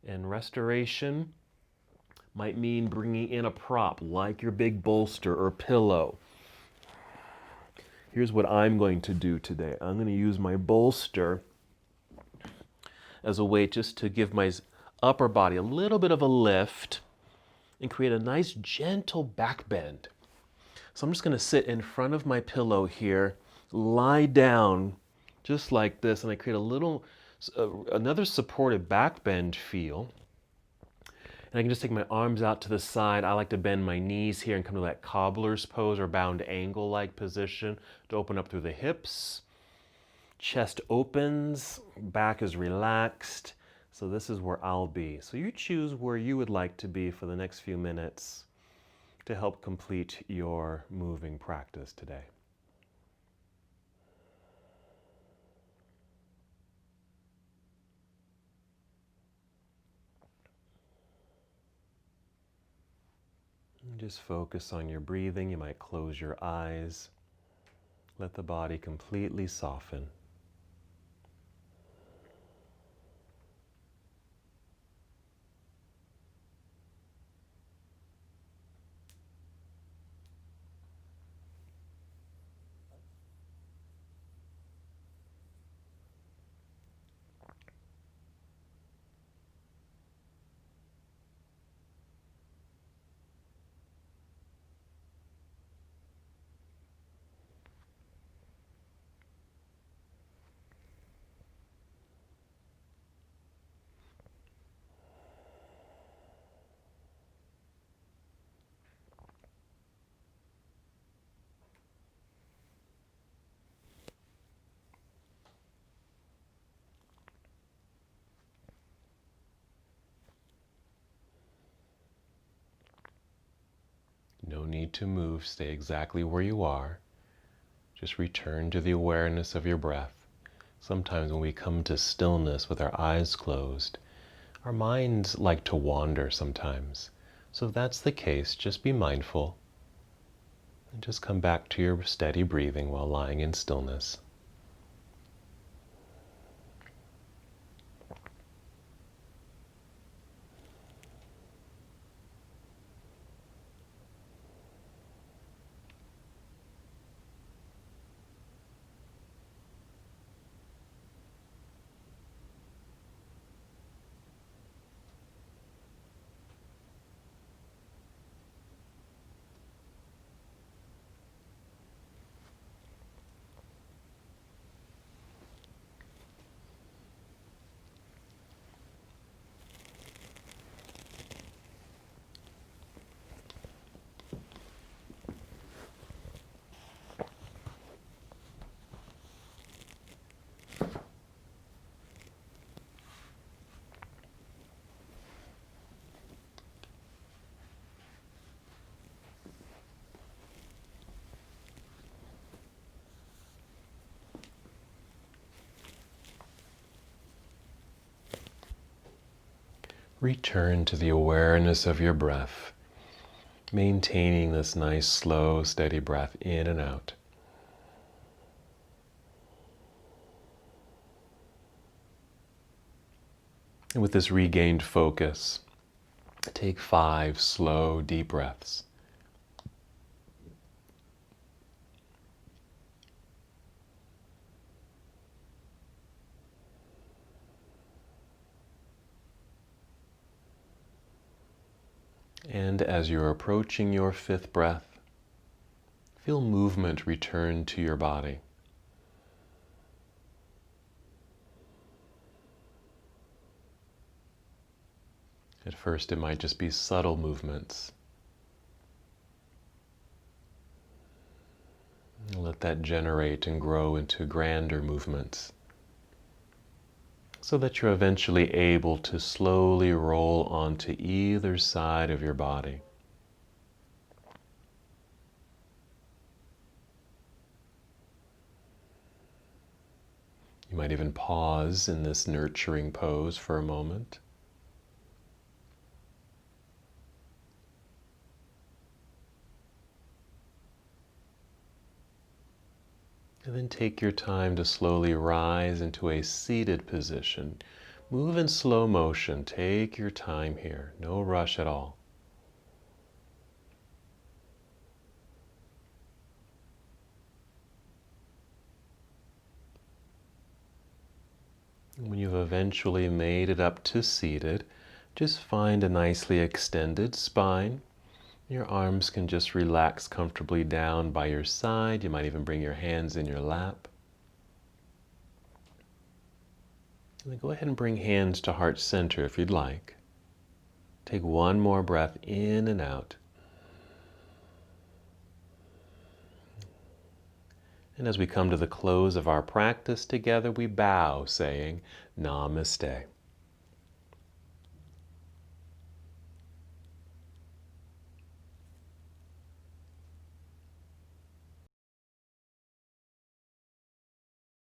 And restoration might mean bringing in a prop like your big bolster or pillow. Here's what I'm going to do today. I'm going to use my bolster as a way just to give my upper body a little bit of a lift and create a nice gentle back bend. So I'm just going to sit in front of my pillow here, lie down just like this, and I create a little Another supported back bend feel. And I can just take my arms out to the side. I like to bend my knees here and come to that cobbler's pose or bound angle-like position to open up through the hips. Chest opens, back is relaxed. So this is where I'll be. So you choose where you would like to be for the next few minutes to help complete your moving practice today. Just focus on your breathing. You might close your eyes. Let the body completely soften. No need to move. Stay exactly where you are. Just return to the awareness of your breath. Sometimes when we come to stillness with our eyes closed, our minds like to wander sometimes. So if that's the case, just be mindful and just come back to your steady breathing while lying in stillness. Return to the awareness of your breath, maintaining this nice, slow, steady breath in and out. And with this regained focus, take 5 slow, deep breaths. And as you're approaching your 5th breath, feel movement return to your body. At first, it might just be subtle movements. Let that generate and grow into grander movements, so that you're eventually able to slowly roll onto either side of your body. You might even pause in this nurturing pose for a moment. And then take your time to slowly rise into a seated position. Move in slow motion. Take your time here. No rush at all. When you've eventually made it up to seated, just find a nicely extended spine. Your arms can just relax comfortably down by your side. You might even bring your hands in your lap. And then go ahead and bring hands to heart center if you'd like. Take one more breath in and out. And as we come to the close of our practice together, we bow, saying, Namaste.